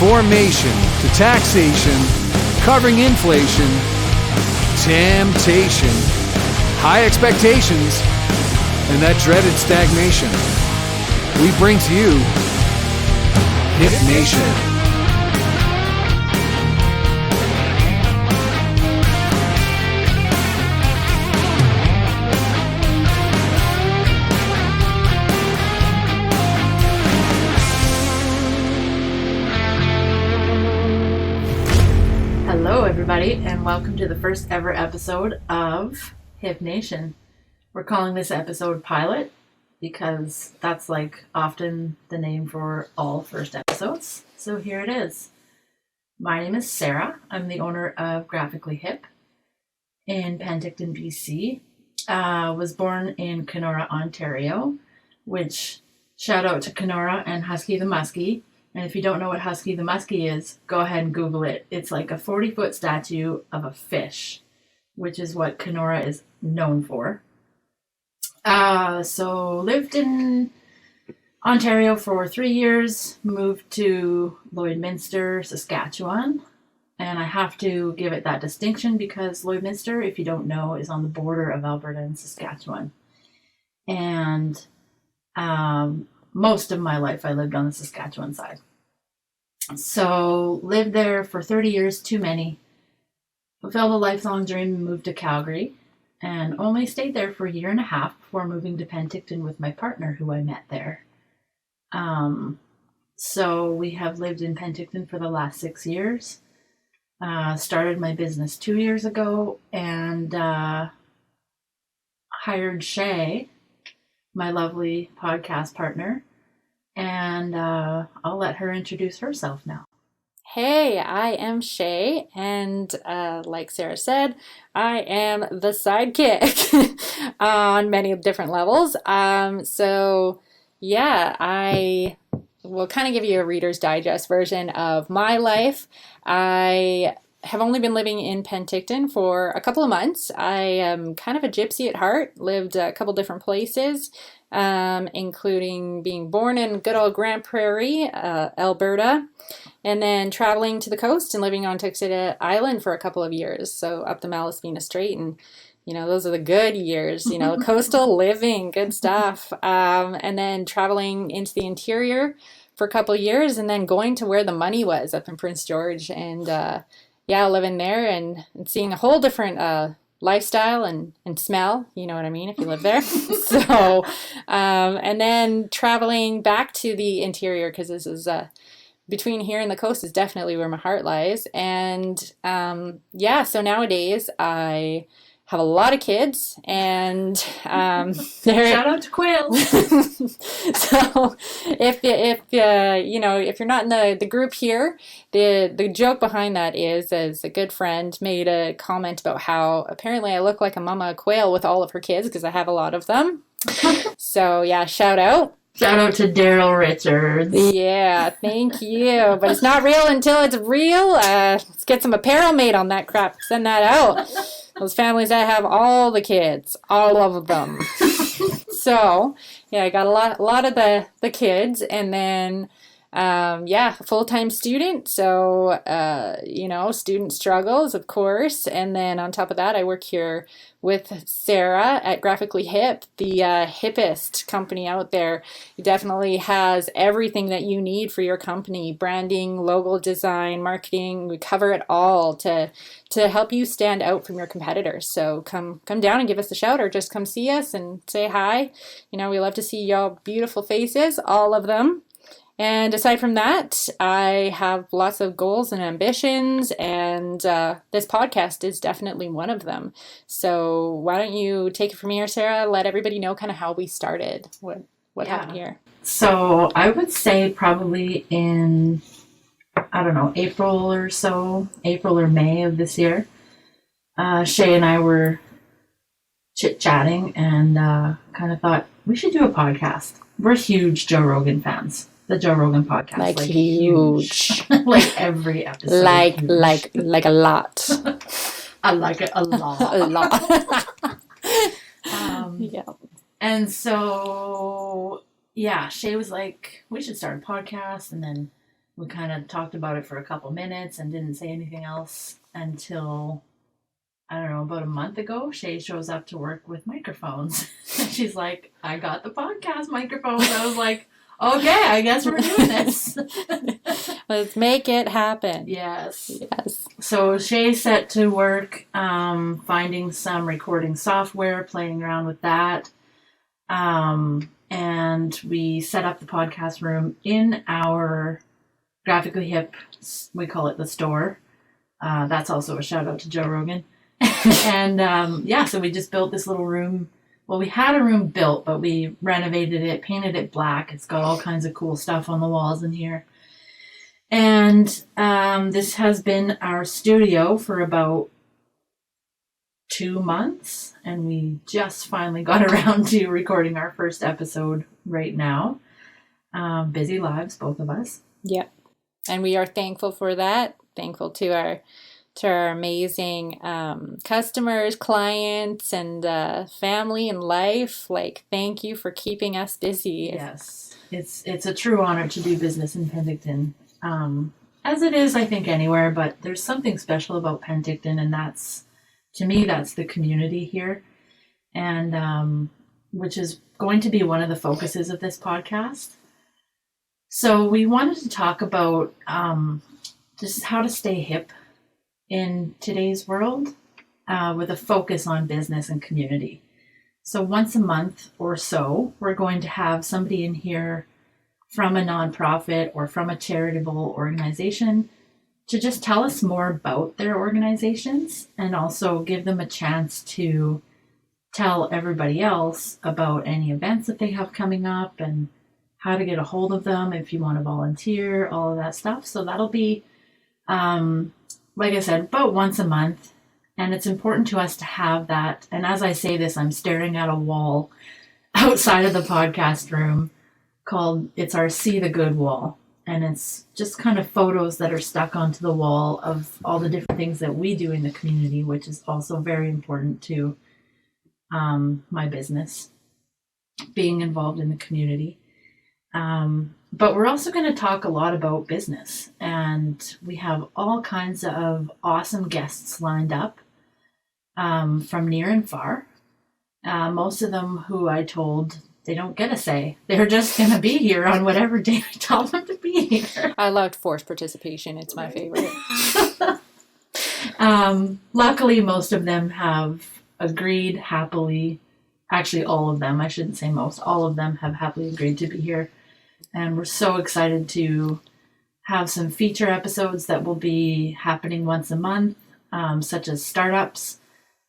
formation to taxation, covering inflation, temptation, high expectations, and that dreaded stagnation. We bring to you Hip Nation. Hello everybody, and welcome to the first ever episode of Hip Nation. We're calling this episode Pilot because that's like often the name for all first episodes. So here it is. My name is Sarah. I'm the owner of Graphically Hip in Penticton, BC. Was born in Kenora, Ontario, which shout out to Kenora and Husky the Muskie. And if you don't know what Husky the Muskie is, go ahead and Google it. It's like a 40-foot statue of a fish, which is what Kenora is known for. So lived in Ontario for 3 years, moved to Lloydminster, Saskatchewan. And I have to give it that distinction because Lloydminster, if you don't know, is on the border of Alberta and Saskatchewan. And most of my life I lived on the Saskatchewan side. So lived there for 30 years, too many. Fulfilled a lifelong dream and moved to Calgary. And only stayed there for a year and a half before moving to Penticton with my partner who I met there. So we have lived in Penticton for the last 6 years. Started my business 2 years ago and hired Shay, my lovely podcast partner, and I'll let her introduce herself now. Hey, I am Shay, and like Sarah said, I am the sidekick on many different levels. So yeah, I will kind of give you a Reader's Digest version of my life. I have only been living in Penticton for a couple of months. I am kind of a gypsy at heart, lived a couple different places, including being born in good old Grand Prairie, Alberta, and then traveling to the coast and living on Tuxedo Island for a couple of years, so up the Malaspina Strait, and those are the good years, coastal living, good stuff, and then traveling into the interior for a couple of years, and then going to where the money was up in Prince George, and living there and seeing a whole different lifestyle and smell, you know what I mean, if you live there. So, and then traveling back to the interior, because this is between here and the coast is definitely where my heart lies. And so nowadays I have a lot of kids, and shout out to quails. So if you're not in the group here, the joke behind that is a good friend made a comment about how apparently I look like a mama quail with all of her kids because I have a lot of them. So yeah, shout out. Shout out to Daryl Richards. Yeah, thank you. But it's not real until it's real. Let's get some apparel made on that crap. Send that out. Those families that have all the kids, all of them. So, yeah, I got a lot of the kids, and then, full-time student. So, student struggles, of course. And then on top of that, I work here with Sarah at Graphically Hip, the hippest company out there. It definitely has everything that you need for your company: branding, logo design, marketing. We cover it all to help you stand out from your competitors. So come down and give us a shout, or just come see us and say hi. We love to see y'all beautiful faces, all of them. And aside from that, I have lots of goals and ambitions, and this podcast is definitely one of them. So why don't you take it from here, Sarah? Let everybody know kind of how we started, what happened here. So I would say probably in, April or May of this year, Shay and I were chit-chatting and kind of thought we should do a podcast. We're huge Joe Rogan fans. The Joe Rogan podcast, like huge. Like every episode, like a lot. I like it a lot. A lot. Yeah. And so, Shay was like, we should start a podcast. And then we kind of talked about it for a couple minutes and didn't say anything else until, I don't know, about a month ago. Shay shows up to work with microphones. She's like, I got the podcast microphones. I was like, okay, I guess we're doing this. Let's make it happen. Yes. Yes. So Shay set to work finding some recording software, playing around with that. And we set up the podcast room in our Graphically Hip, we call it the store. That's also a shout out to Joe Rogan. And so we just built this little room. Well, we had a room built, but we renovated it, painted it black. It's got all kinds of cool stuff on the walls in here. And this has been our studio for about 2 months. And we just finally got around to recording our first episode right now. Busy lives, both of us. Yep. And we are thankful for that. Thankful to our amazing customers, clients, and family and life. Like, thank you for keeping us busy. Yes, it's a true honor to do business in Penticton, as it is, I think, anywhere. But there's something special about Penticton, and that's, to me, that's the community here, and which is going to be one of the focuses of this podcast. So we wanted to talk about just how to stay hip in today's world with a focus on business and community. So once a month or so, we're going to have somebody in here from a nonprofit or from a charitable organization to just tell us more about their organizations and also give them a chance to tell everybody else about any events that they have coming up and how to get a hold of them if you want to volunteer, all of that stuff. So that'll be, like I said, about once a month. And it's important to us to have that. And as I say this, I'm staring at a wall outside of the podcast room it's our See the Good wall. And it's just kind of photos that are stuck onto the wall of all the different things that we do in the community, which is also very important to my business, being involved in the community. But we're also going to talk a lot about business, and we have all kinds of awesome guests lined up from near and far. Most of them who I told they don't get a say. They're just going to be here on whatever day I tell them to be here. I loved forced participation. It's my favorite. Luckily, most of them have agreed happily. Actually, all of them. I shouldn't say most. All of them have happily agreed to be here. And we're so excited to have some feature episodes that will be happening once a month, such as startups.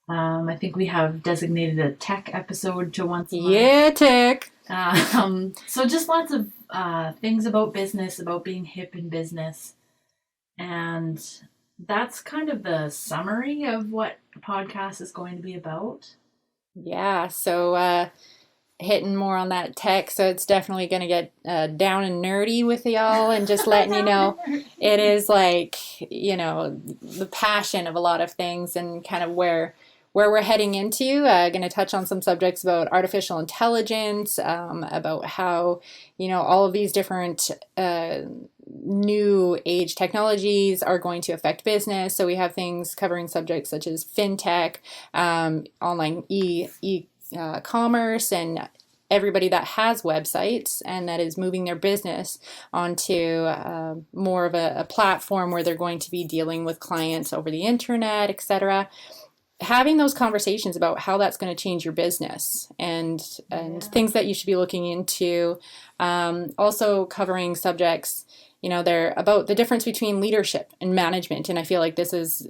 I think we have designated a tech episode to once a month. Yeah, tech. So just lots of things about business, about being hip in business. And that's kind of the summary of what the podcast is going to be about. Yeah, so hitting more on that tech, so it's definitely going to get down and nerdy with y'all, and just letting you know it is like, the passion of a lot of things and kind of where we're heading into. Going to touch on some subjects about artificial intelligence, about how, all of these different new age technologies are going to affect business. So we have things covering subjects such as fintech, online commerce, and everybody that has websites and that is moving their business onto more of a platform where they're going to be dealing with clients over the internet, etc. Having those conversations about how that's going to change your business and things that you should be looking into. Also covering subjects, they're about the difference between leadership and management. And I feel like this is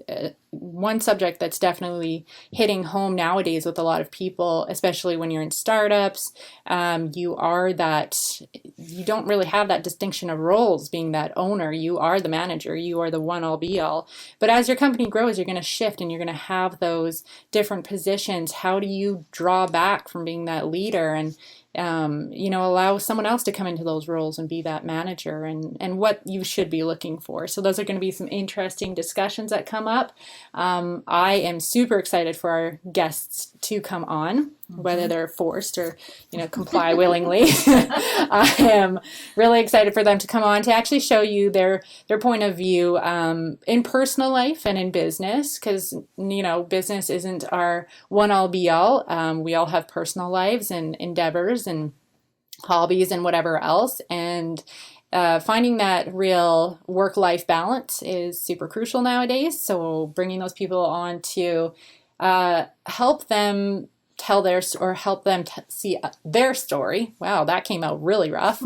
one subject that's definitely hitting home nowadays with a lot of people, especially when you're in startups. You don't really have that distinction of roles being that owner. You are the manager. You are the one all be all. But as your company grows, you're going to shift and you're going to have those different positions. How do you draw back from being that leader and allow someone else to come into those roles and be that manager, and what you should be looking for. So those are going to be some interesting discussions that come up. I am super excited for our guests to come on, whether they're forced or, comply willingly. I am really excited for them to come on to actually show you their point of view in personal life and in business, because, business isn't our one-all be-all. We all have personal lives and endeavors and hobbies and whatever else, and finding that real work-life balance is super crucial nowadays. So bringing those people on to help them tell help them see their story. Wow, that came out really rough.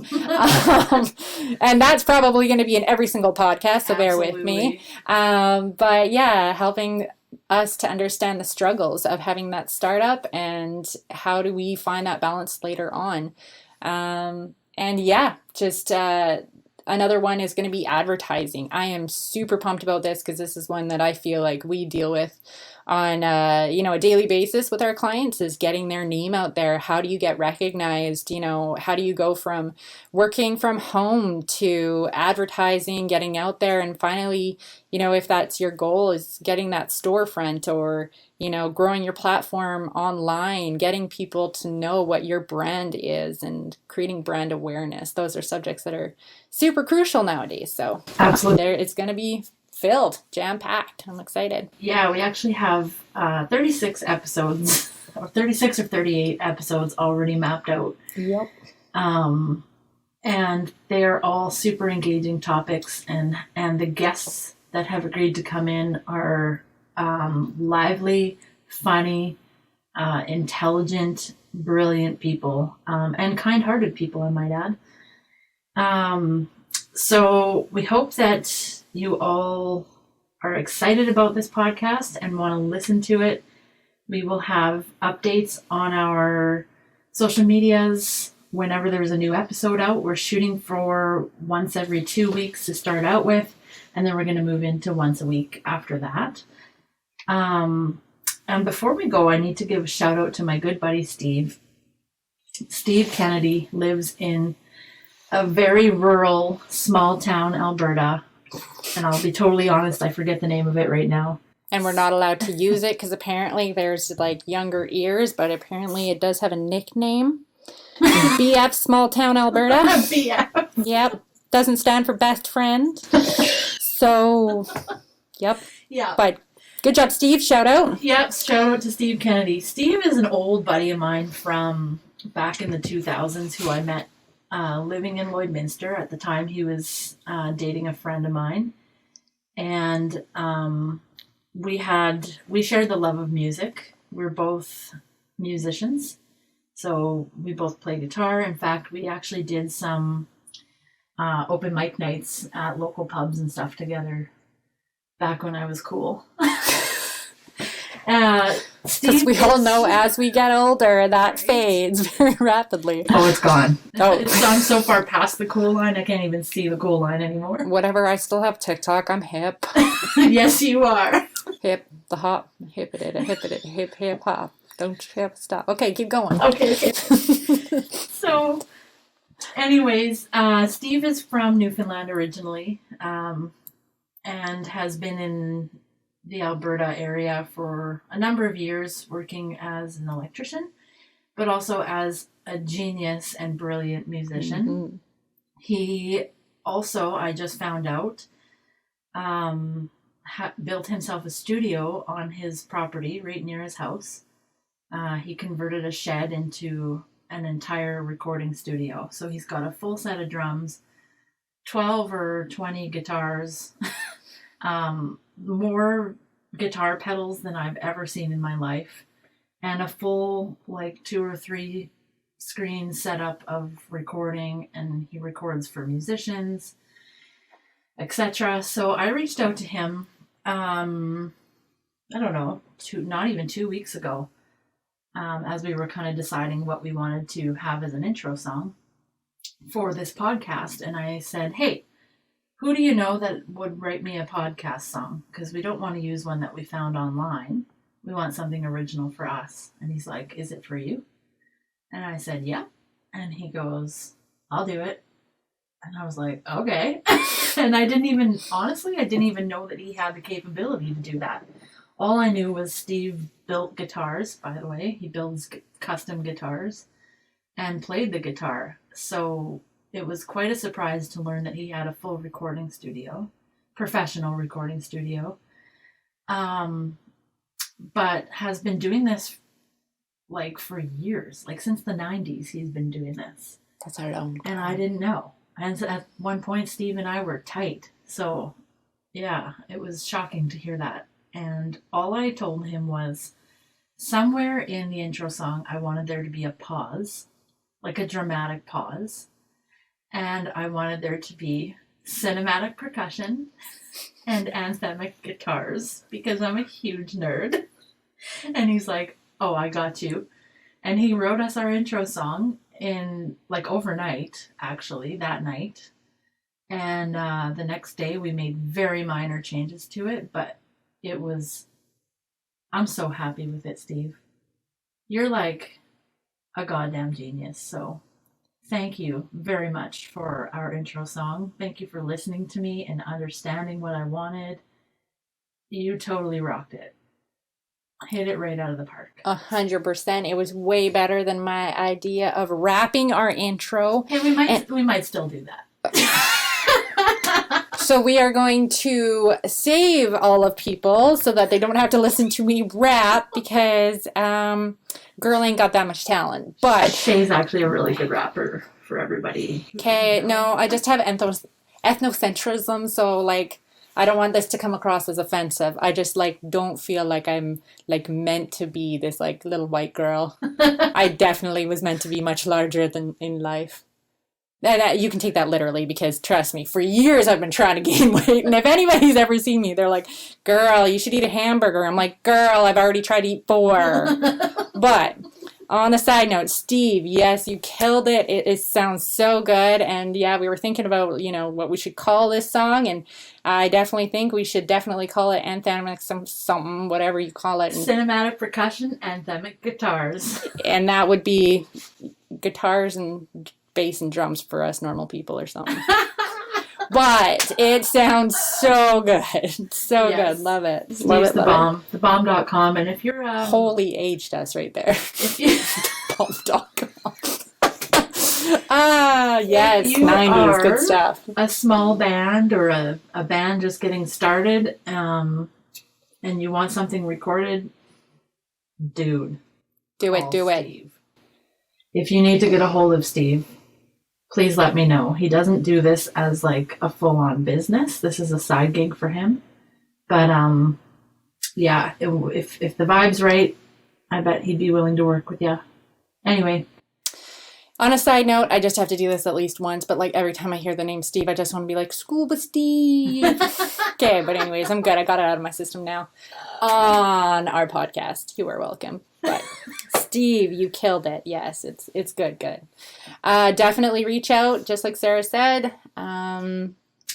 And that's probably going to be in every single podcast, so bear with me. But yeah, helping us to understand the struggles of having that startup and how do we find that balance later on. And yeah, just another one is going to be advertising. I am super pumped about this because this is one that I feel like we deal with on a daily basis with our clients, is getting their name out there. How do you get recognized? How do you go from working from home to advertising, getting out there, and finally, if that's your goal, is getting that storefront or growing your platform online, getting people to know what your brand is and creating brand awareness. Those are subjects that are super crucial nowadays. So absolutely, it's going to be filled, jam-packed. I'm excited. Yeah, we actually have 36 episodes, or 36 or 38 episodes already mapped out. Yep. And they are all super engaging topics, and the guests that have agreed to come in are lively, funny, intelligent, brilliant people, and kind-hearted people, I might add. So we hope that you all are excited about this podcast and want to listen to it. We will have updates on our social medias whenever there's a new episode out. We're shooting for once every 2 weeks to start out with, and then we're going to move into once a week after that. And before we go, I need to give a shout out to my good buddy Steve. Steve Kennedy lives in a very rural, small town, Alberta. And I'll be totally honest, I forget the name of it right now. And we're not allowed to use it because apparently there's younger ears, but apparently it does have a nickname. BF Small Town Alberta. BF. Yep. Doesn't stand for best friend. So, yep. Yeah. But good job, Steve. Shout out. Yep. Shout out to Steve Kennedy. Steve is an old buddy of mine from back in the 2000s who I met living in Lloydminster. At the time, he was dating a friend of mine. And we shared the love of music. We're both musicians. So we both play guitar. In fact, we actually did some open mic nights at local pubs and stuff together back when I was cool. Because we all know as we get older, that fades very rapidly. Oh, it's gone. Oh. It's gone so far past the cool line, I can't even see the cool line anymore. Whatever, I still have TikTok. I'm hip. Yes, you are. Hip, the hop, hip it, hip hop. Don't hip, stop. Okay, keep going. Okay. So, anyways, Steve is from Newfoundland originally, and has been in the Alberta area for a number of years, working as an electrician, but also as a genius and brilliant musician. Mm-hmm. He also, I just found out, built himself a studio on his property right near his house. He converted a shed into an entire recording studio. So he's got a full set of drums, 12 or 20 guitars, more guitar pedals than I've ever seen in my life, and a full 2 or 3 screen setup of recording, and he records for musicians, etc. So I reached out to him, I don't know, not even 2 weeks ago, as we were kind of deciding what we wanted to have as an intro song for this podcast. And I said, hey, who do you know that would write me a podcast song? Because we don't want to use one that we found online. We want something original for us. And he's like, is it for you? And I said, yeah. And he goes, I'll do it. And I was like, okay. And I didn't even know that he had the capability to do that. All I knew was Steve built guitars, by the way. He builds custom guitars and played the guitar. So it was quite a surprise to learn that he had a full recording studio, professional recording studio. But has been doing this like for years, like since the 90s he's been doing this. That's our own. And I didn't know. And at one point Steve and I were tight. So yeah, it was shocking to hear that. And all I told him was somewhere in the intro song I wanted there to be a pause, like a dramatic pause. And I wanted there to be cinematic percussion and anthemic guitars because I'm a huge nerd. And he's like, oh, I got you. And he wrote us our intro song in like overnight, actually, that night. And the next day we made very minor changes to it, but I'm so happy with it, Steve. You're like a goddamn genius. So thank you very much for our intro song. Thank you for listening to me and understanding what I wanted. You totally rocked it. Hit it right out of the park. 100%. It was way better than my idea of rapping our intro. And we might still do that. So we are going to save all of people so that they don't have to listen to me rap because girl ain't got that much talent. But Shay's actually a really good rapper for everybody. Okay, no, I just have ethnocentrism, so like I don't want this to come across as offensive. I just like don't feel like I'm like meant to be this like little white girl. I definitely was meant to be much larger than in life. And you can take that literally because trust me, for years I've been trying to gain weight, and if anybody's ever seen me, they're like, "Girl, you should eat a hamburger." I'm like, "Girl, I've already tried to eat 4." But on a side note, Steve, yes, you killed it. It sounds so good. And yeah, we were thinking about, what we should call this song. And I definitely think we should definitely call it anthemic something, whatever you call it. Cinematic percussion, anthemic guitars. And that would be guitars and bass and drums for us normal people or something. But it sounds so good. So Yes. good. Love it. Steve's Love it. the bomb. Thebomb.com. And if you're Wholly aged us right there. if you, Bomb.com. Yes, If you 90s, good are stuff. a small band or a band just getting started, and you want something recorded, dude, Do it, call do it. Steve. If you need to get a hold of Steve, please let me know. He doesn't do this as like a full-on business. This is a side gig for him. But yeah, if the vibe's right, I bet he'd be willing to work with you. Anyway. On a side note, I just have to do this at least once, but like every time I hear the name Steve, I just want to be like, Scuba Steve. Okay, but anyways, I'm good. I got it out of my system now. On our podcast. You are welcome. But Steve, you killed it. Yes, it's good. Definitely reach out, just like Sarah said.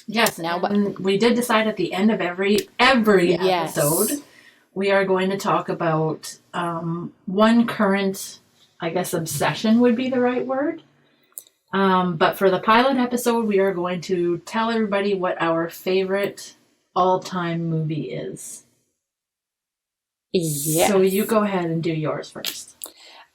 Yes, Now, and we did decide at the end of every Yes. episode, we are going to talk about one current, I guess obsession would be the right word. But for the pilot episode, we are going to tell everybody what our favorite all-time movie is. Yes. So you go ahead and do yours first.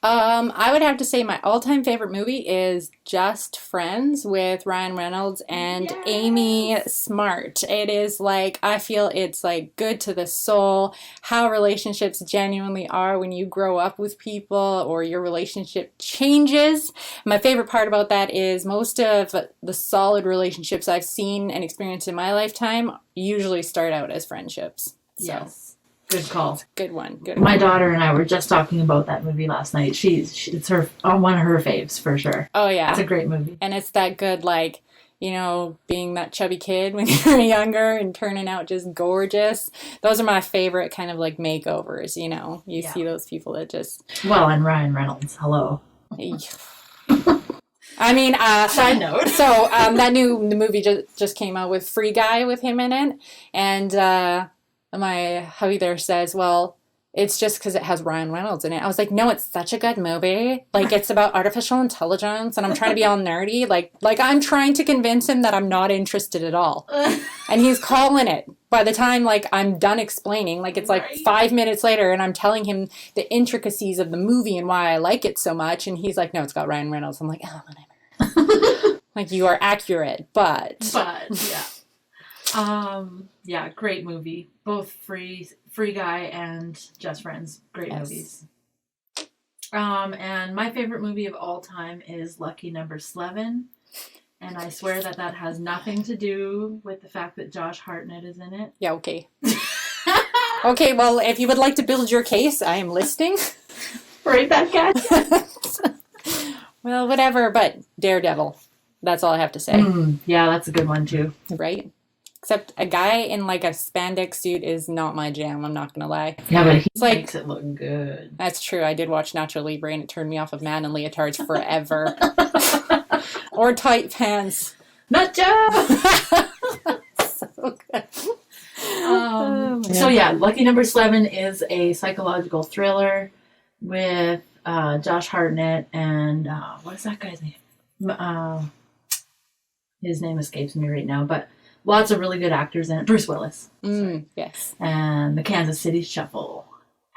I would have to say my all-time favorite movie is Just Friends with Ryan Reynolds and Yes. Amy Smart. It is like, I feel it's like good to the soul, how relationships genuinely are when you grow up with people or your relationship changes. My favorite part about that is most of the solid relationships I've seen and experienced in my lifetime usually start out as friendships. So. Yes. Good call. Good one. My daughter and I were just talking about that movie last night. It's her one of her faves for sure. Oh, yeah. It's a great movie. And it's that good, like, being that chubby kid when you're younger and turning out just gorgeous. Those are my favorite kind of like makeovers, You Yeah. see those people that just... Well, and Ryan Reynolds. Hello. I mean, Side note. So the movie just came out with Free Guy with him in it. And my hubby there says, well, it's just because it has Ryan Reynolds in it. I was like, no, it's such a good movie. Like, it's about artificial intelligence, and I'm trying to be all nerdy. Like I'm trying to convince him that I'm not interested at all. And he's calling it. by the time like I'm done explaining, like it's like Right. 5 minutes later and I'm telling him the intricacies of the movie and why I like it so much, and he's like, no, it's got Ryan Reynolds. I'm like, oh, whatever. Like, you are accurate, but yeah, great movie. Both Free Guy and Just Friends, great movies. And my favorite movie of all time is Lucky Number 11. And I swear that has nothing to do with the fact that Josh Hartnett is in it. Yeah, okay. Okay, well, if you would like to build your case, I am listening. Right back at you. Well, whatever, but Daredevil. That's all I have to say. Yeah, that's a good one too. Right? Except a guy in like a spandex suit is not my jam, I'm not gonna lie. Yeah, but he like, makes it look good. That's true. I did watch Nacho Libre and it turned me off of man and leotards forever. Or tight pants. Nacho! So good. So yeah, Lucky Number 11 is a psychological thriller with Josh Hartnett and what is that guy's name? His name escapes me right now, but lots of really good actors in it. Bruce Willis. Yes. And the Kansas City Shuffle.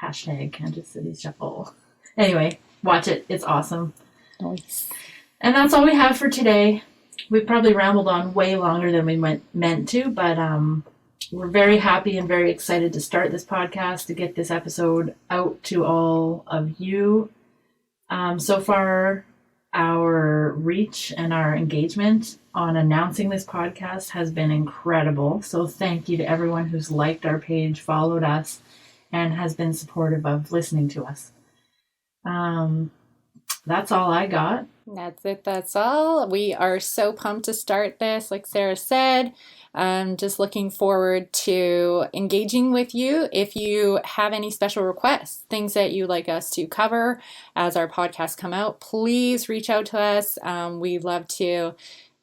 # Kansas City Shuffle. Anyway, watch it. It's awesome. Nice. And that's all we have for today. We probably rambled on way longer than we meant to, but we're very happy and very excited to start this podcast, to get this episode out to all of you. So far, our reach and our engagement on announcing this podcast has been incredible. So thank you to everyone who's liked our page, followed us, and has been supportive of listening to us. That's all I got. That's it. That's all. We are so pumped to start this, like Sarah said. Just looking forward to engaging with you. If you have any special requests, things that you'd like us to cover as our podcasts come out, please reach out to us. We'd love to,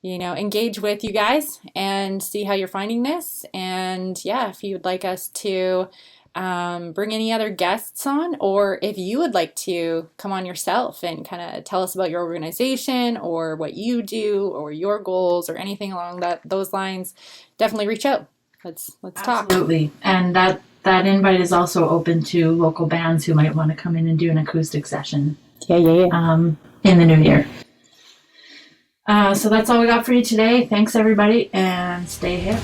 engage with you guys and see how you're finding this. And yeah, if you'd like us to bring any other guests on, or if you would like to come on yourself and kind of tell us about your organization or what you do or your goals or anything along those lines, definitely reach out. Let's talk. Absolutely. And that invite is also open to local bands who might want to come in and do an acoustic session. Yeah. In the new year. So that's all we got for you today. Thanks everybody, and stay hip.